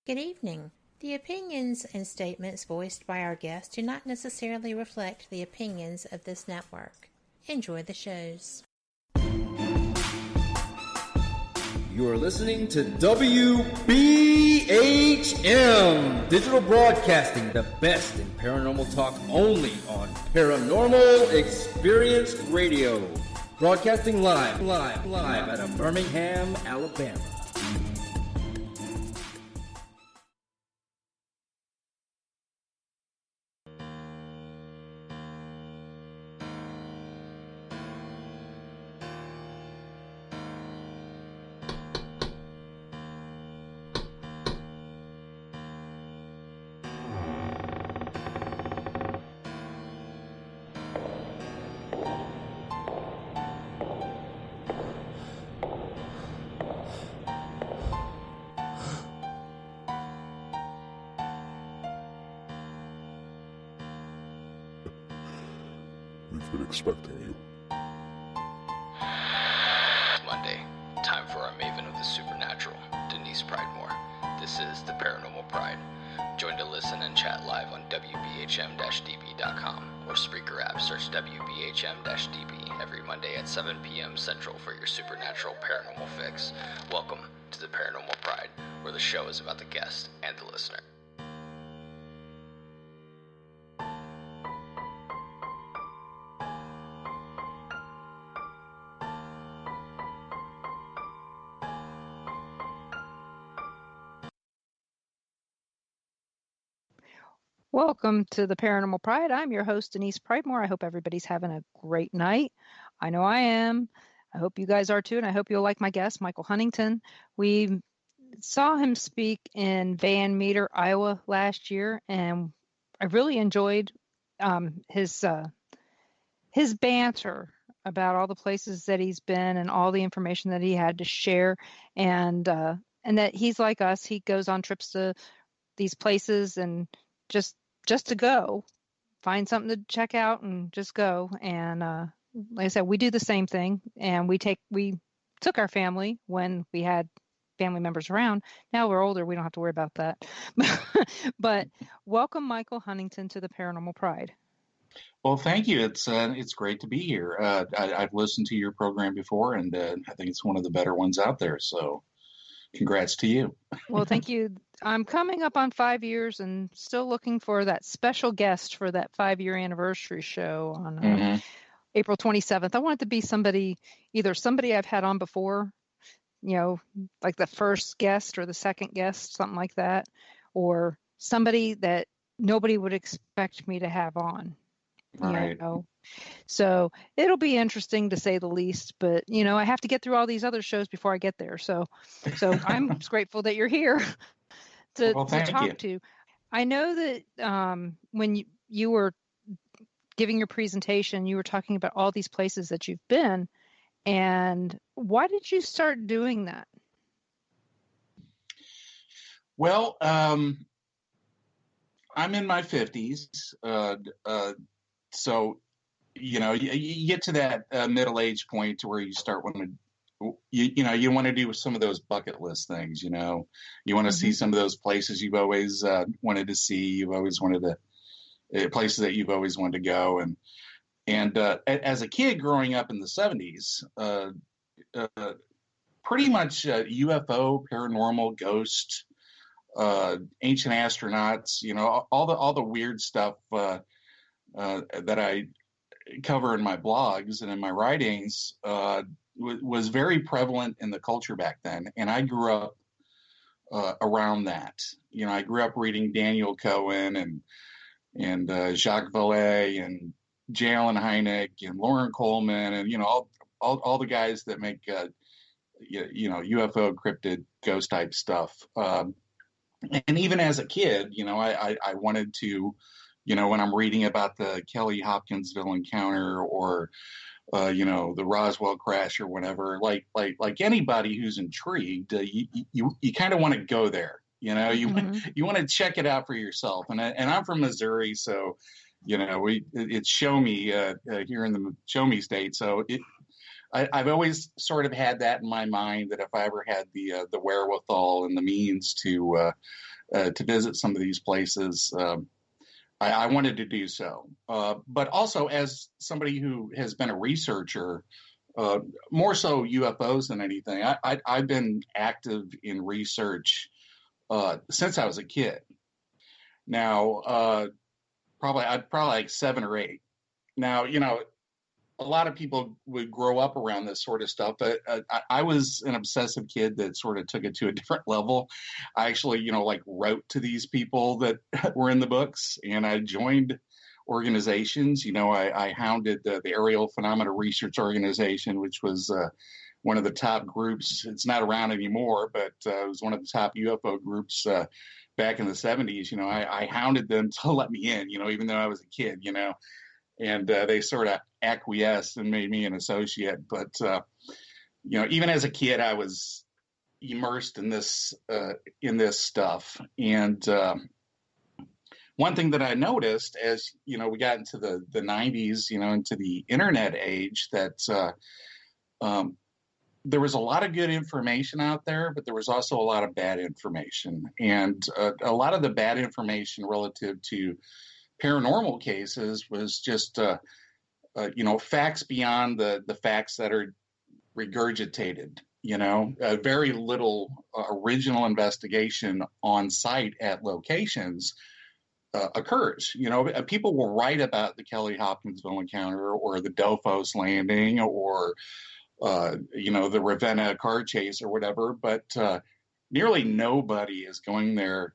Good evening. The opinions and statements voiced by our guests do not necessarily reflect the opinions of this network. Enjoy the shows. You are listening to WBHM Digital Broadcasting, the best in paranormal talk only on Paranormal Experience Radio. Broadcasting live out of Birmingham, Alabama. We've been expecting you. Monday, time for our maven of the supernatural, Denise Pridemore. This is the Paranormal Pride. Join to listen and chat live on WBHM-DB.com or Spreaker app. Search WBHM-DB every Monday at 7 p.m. Central for your supernatural paranormal fix. Welcome to the Paranormal Pride, where the show is about the guest and the listener. Welcome to the Paranormal Pride. I'm your host, Denise Pridemore. I hope everybody's having a great night. I know I am. I hope you guys are too, and I hope you'll like my guest, Michael Huntington. We saw him speak in Van Meter, Iowa last year, and I really enjoyed his banter about all the places that he's been and all the information that he had to share, and that he's like us. He goes on trips to these places and just to go find something to check out and just go. And like I said, we do the same thing, and we took our family when we had family members around. Now we're older, we don't have to worry about that. But welcome, Michael Huntington, to the Paranormal Pride. Well, thank you. It's great to be here. I've listened to your program before, and I think it's one of the better ones out there. So congrats to you. Well, thank you. I'm coming up on 5 years and still looking for that special guest for that 5-year anniversary show on April 27th. I want it to be either somebody I've had on before, like the first guest or the second guest, something like that, or somebody that nobody would expect me to have on. Right. So it'll be interesting to say the least, but I have to get through all these other shows before I get there. So I'm grateful that you're here to talk to. I know that when you were giving your presentation, you were talking about all these places that you've been, and why did you start doing that? Well, I'm in my 50s, so you get to that middle age point to where you start wanting to, you want to do some of those bucket list things. You want to see some of those places you've always wanted to see. You've always wanted to places that you've always wanted to go. And as a kid growing up in the 70s, pretty much UFO, paranormal, ghost, ancient astronauts, all the weird stuff that I cover in my blogs and in my writings was very prevalent in the culture back then. And I grew up around that. I grew up reading Daniel Cohen and Jacques Vallée and J. Allen Hynek and Lauren Coleman and, all the guys that make, UFO, cryptid, ghost type stuff. And even as a kid, I wanted to, when I'm reading about the Kelly Hopkinsville encounter or, the Roswell crash or whatever, like anybody who's intrigued, you kind of want to go there. You want to check it out for yourself. And I'm from Missouri, so it's Show Me here in the Show Me state. So I've always sort of had that in my mind that if I ever had the wherewithal and the means to to visit some of these places, I wanted to do so. But also, as somebody who has been a researcher, more so UFOs than anything, I've been active in research since I was a kid. Now, probably like 7 or 8. Now, a lot of people would grow up around this sort of stuff, but I was an obsessive kid that sort of took it to a different level. I actually, like wrote to these people that were in the books, and I joined organizations. I hounded the Aerial Phenomena Research Organization, which was one of the top groups. It's not around anymore, but it was one of the top UFO groups back in the 70s. I hounded them to let me in, even though I was a kid, and they sort of acquiesced and made me an associate. But, even as a kid, I was immersed in this stuff. And one thing that I noticed as, we got into the 90s, into the internet age, that there was a lot of good information out there, but there was also a lot of bad information. And a lot of the bad information relative to paranormal cases was just, facts beyond the facts that are regurgitated, very little original investigation on site at locations occurs. People will write about the Kelly Hopkinsville encounter or the Dofos landing or, the Ravenna car chase or whatever, but nearly nobody is going there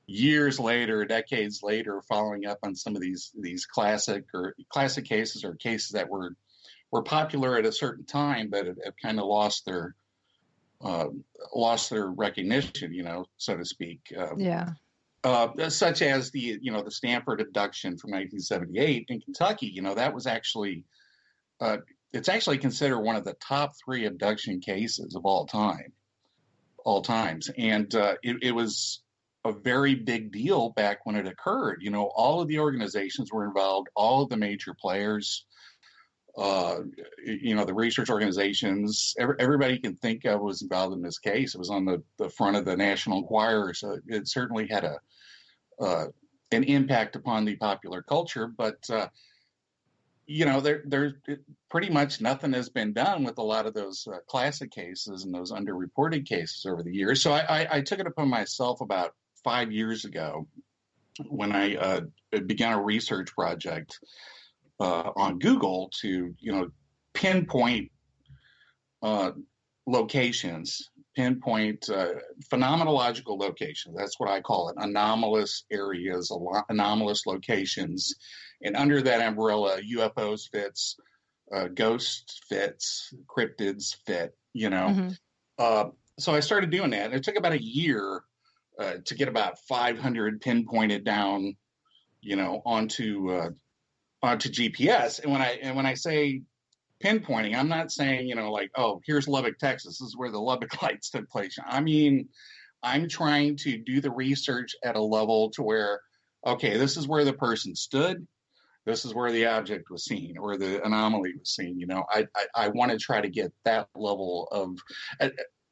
years later, decades later, following up on some of these classic cases or cases that were popular at a certain time, but have kind of lost their recognition, so to speak. Such as the Stanford abduction from 1978 in Kentucky. That was actually it's actually considered one of the top 3 abduction cases of all times, and it was a very big deal back when it occurred. All of the organizations were involved, all of the major players, the research organizations, everybody you can think of was involved in this case. It was on the front of the National Enquirer, so it certainly had an impact upon the popular culture. But there's pretty much nothing has been done with a lot of those classic cases and those underreported cases over the years. So I took it upon myself about 5 years ago when I began a research project on Google to, pinpoint locations, phenomenological locations. That's what I call it. Anomalous areas, anomalous locations. And under that umbrella, UFOs fits, ghosts fits, cryptids fit, So I started doing that. And it took about a year to get about 500 pinpointed down, onto GPS. And when I say pinpointing, I'm not saying, here's Lubbock, Texas. This is where the Lubbock lights took place. I mean, I'm trying to do the research at a level to where, okay, this is where the person stood. This is where the object was seen or the anomaly was seen. I want to try to get that level of,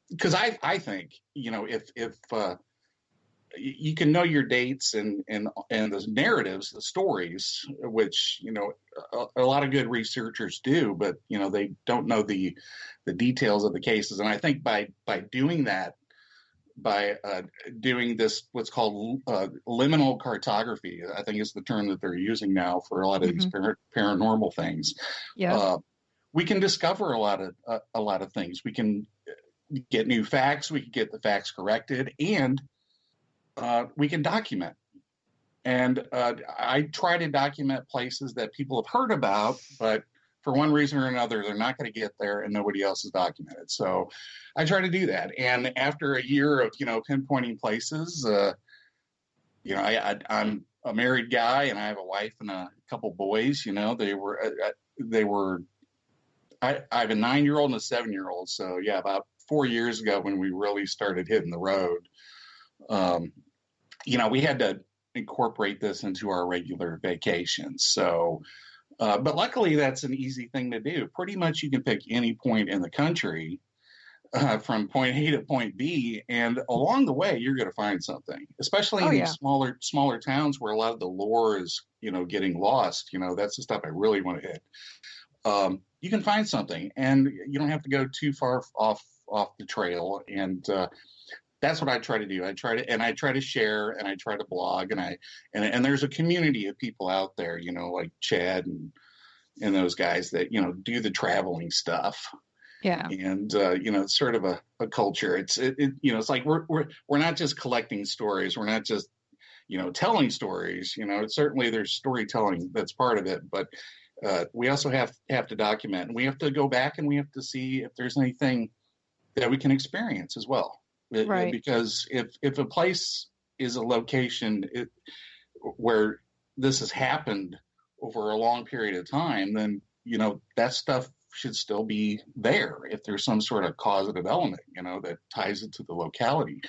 because I think, if you can know your dates and the narratives, the stories, which, a lot of good researchers do, but, they don't know the details of the cases. And I think by doing that, by doing this, what's called liminal cartography, I think is the term that they're using now for a lot of these paranormal things. Yeah. We can discover a lot of things. We can get new facts. We can get the facts corrected, and we can document. And I try to document places that people have heard about, but for one reason or another, they're not going to get there and nobody else has documented. So I try to do that. And after a year of, pinpointing places, I'm a married guy and I have a wife and a couple boys, I have a 9-year-old and a 7-year-old. So yeah, about 4 years ago when we really started hitting the road, we had to incorporate this into our regular vacations. So, but luckily that's an easy thing to do. Pretty much you can pick any point in the country from point A to point B, and along the way you're going to find something, especially in these smaller towns where a lot of the lore is, getting lost. That's the stuff I really want to hit. You can find something, and you don't have to go too far off the trail. And that's what I try to do. I try to share, and I try to blog, and there's a community of people out there, like Chad and those guys that do the traveling stuff. Yeah. And it's sort of a culture. It's like we're not just collecting stories. We're not just telling stories. Certainly there's storytelling that's part of it, but we also have to document, and we have to go back and we have to see if there's anything that we can experience as well. Right. Because if a place is a location where this has happened over a long period of time, then that stuff should still be there if there's some sort of causative element, that ties it to the locality.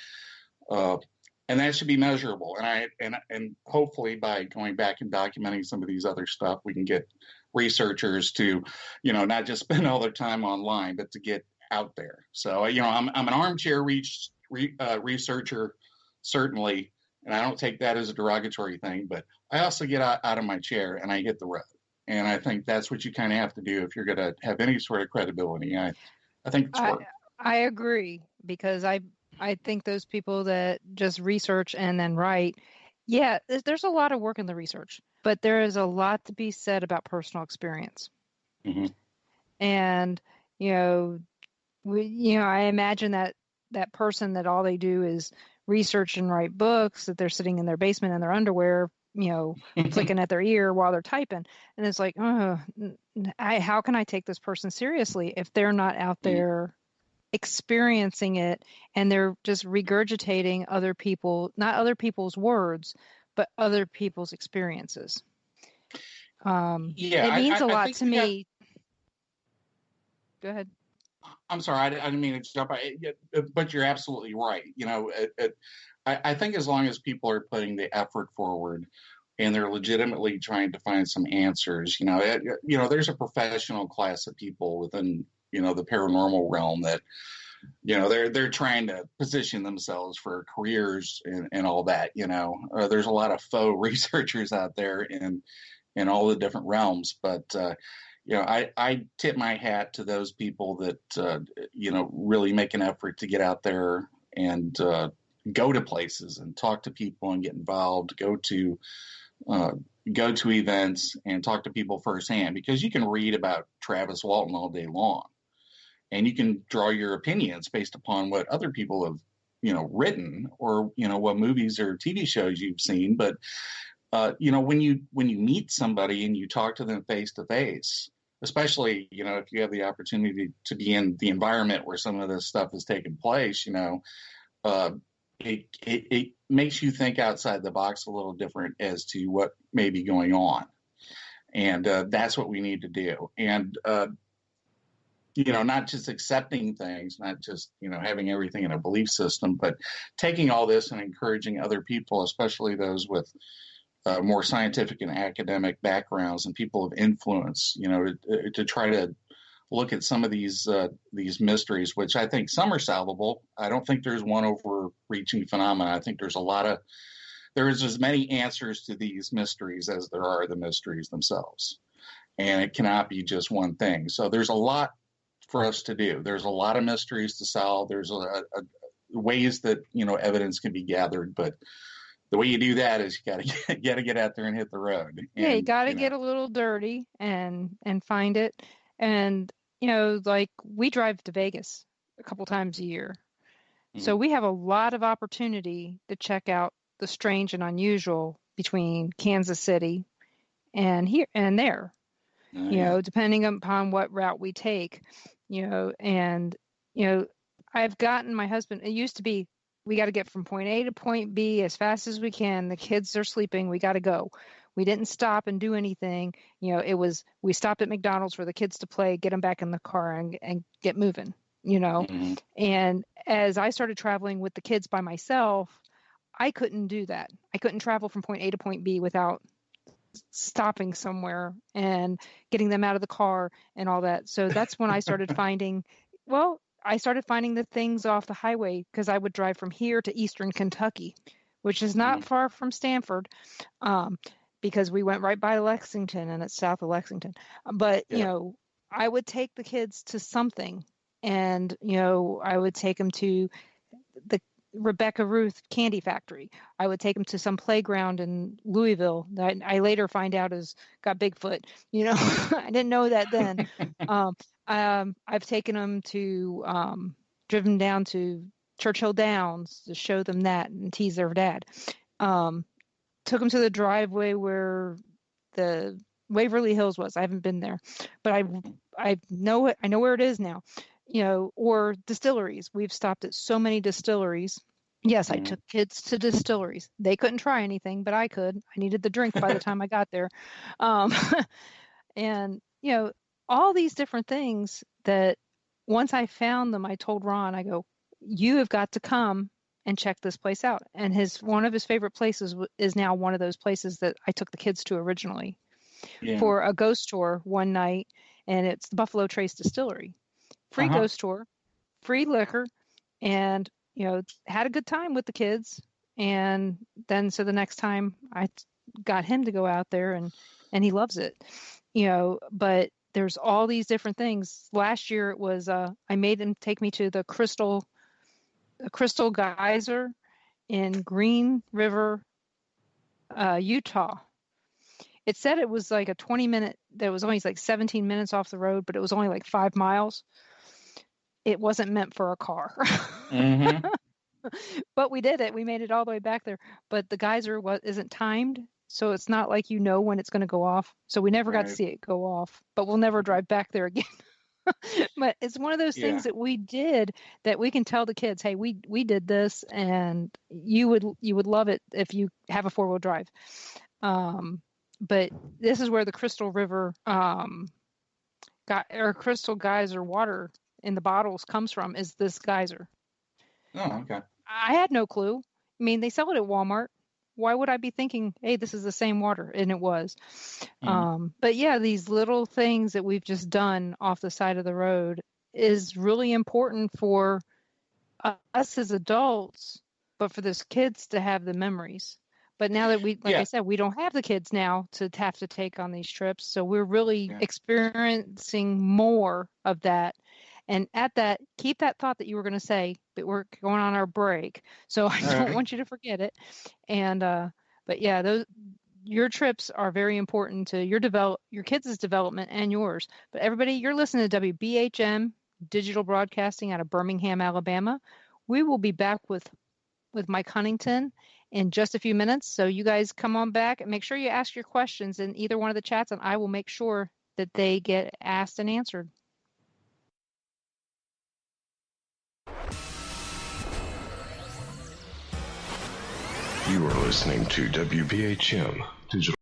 And that should be measurable. And hopefully by going back and documenting some of these other stuff, we can get researchers to, not just spend all their time online, but to get out there. So, I'm an armchair researcher, certainly, and I don't take that as a derogatory thing, but I also get out of my chair and I hit the road. And I think that's what you kind of have to do if you're going to have any sort of credibility. I think it's work. I agree, because I think those people that just research and then write, there's a lot of work in the research, but there is a lot to be said about personal experience. Mm-hmm. And, I imagine that person that all they do is research and write books, that they're sitting in their basement in their underwear, flicking at their ear while they're typing. And it's like, how can I take this person seriously if they're not out there experiencing it, and they're just regurgitating not other people's words, but other people's experiences. It means a lot to me. Go ahead. I'm sorry, I didn't mean to jump. But you're absolutely right. I think as long as people are putting the effort forward and they're legitimately trying to find some answers, there's a professional class of people within, the paranormal realm that, they're trying to position themselves for careers and all that. There's a lot of faux researchers out there in all the different realms, but I tip my hat to those people that, really make an effort to get out there and go to places and talk to people and get involved, go to events and talk to people firsthand, because you can read about Travis Walton all day long and you can draw your opinions based upon what other people have, written, or, what movies or TV shows you've seen. But, when you meet somebody and you talk to them face to face, especially, if you have the opportunity to be in the environment where some of this stuff is taking place, it makes you think outside the box a little different as to what may be going on. And that's what we need to do. And, not just accepting things, not just, having everything in a belief system, but taking all this and encouraging other people, especially those with more scientific and academic backgrounds and people of influence, to try to look at some of these mysteries, which I think some are solvable. I don't think there's one overreaching phenomenon. I think there is as many answers to these mysteries as there are the mysteries themselves. And it cannot be just one thing. So there's a lot for us to do. There's a lot of mysteries to solve. There's ways that, evidence can be gathered, but the way you do that is you got to get out there and hit the road. You got to get a little dirty and find it. And, like we drive to Vegas a couple times a year. Mm-hmm. So we have a lot of opportunity to check out the strange and unusual between Kansas City and here and there, depending upon what route we take, and, I've gotten my husband, it used to be, we got to get from point A to point B as fast as we can. The kids are sleeping. We got to go. We didn't stop and do anything. We stopped at McDonald's for the kids to play, get them back in the car and get moving, Mm-hmm. And as I started traveling with the kids by myself, I couldn't do that. I couldn't travel from point A to point B without stopping somewhere and getting them out of the car and all that. So that's when I started finding, well, I started finding the things off the highway because I would drive from here to Eastern Kentucky, which is not far from Stanford, because we went right by Lexington and it's south of Lexington. But, I would take the kids to something, and, I would take them to the Rebecca Ruth Candy Factory. I would take them to some playground in Louisville that I later find out got Bigfoot. I didn't know that then. I've taken them to, driven down to Churchill Downs to show them that and tease their dad. Took them to the driveway where the Waverly Hills was. I haven't been there, but I know it. I know where it is now. Or distilleries. We've stopped at so many distilleries. Yes, I took kids to distilleries. They couldn't try anything, but I could. I needed the drink by the time I got there. And, all these different things that once I found them, I told Ron, I go, you have got to come and check this place out. And one of his favorite places is now one of those places that I took the kids to originally for a ghost tour one night. And it's the Buffalo Trace Distillery. Free ghost tour, free liquor, and, had a good time with the kids. And then, so the next time I got him to go out there, and he loves it, but there's all these different things. Last year it was, I made him take me to the Crystal Geyser in Green River, Utah. It said it was like a 20-minute, that was only like 17 minutes off the road, but it was only like 5 miles. It wasn't meant for a car. But we did it. We made it all the way back there. But the geyser isn't timed, so it's not like when it's going to go off. So we never got to see it go off, but we'll never drive back there again. But it's one of those things that we did that we can tell the kids, hey, we did this, and you would love it if you have a 4-wheel drive. But this is where the Crystal River Crystal Geyser water in the bottles comes from, is this geyser. Oh, okay. I had no clue. I mean, they sell it at Walmart. Why would I be thinking, hey, this is the same water? And it was. But yeah, these little things that we've just done off the side of the road is really important for us as adults, but for those kids to have the memories. But now that I said, we don't have the kids now to have to take on these trips. So we're really experiencing more of that. And at that, keep that thought that you were going to say, but we're going on our break. So I don't want you to forget it. And, but yeah, your trips are very important to your kids' development and yours. But everybody, you're listening to WBHM Digital Broadcasting out of Birmingham, Alabama. We will be back with Mike Huntington in just a few minutes. So you guys come on back and make sure you ask your questions in either one of the chats, and I will make sure that they get asked and answered. You are listening to WBHM Digital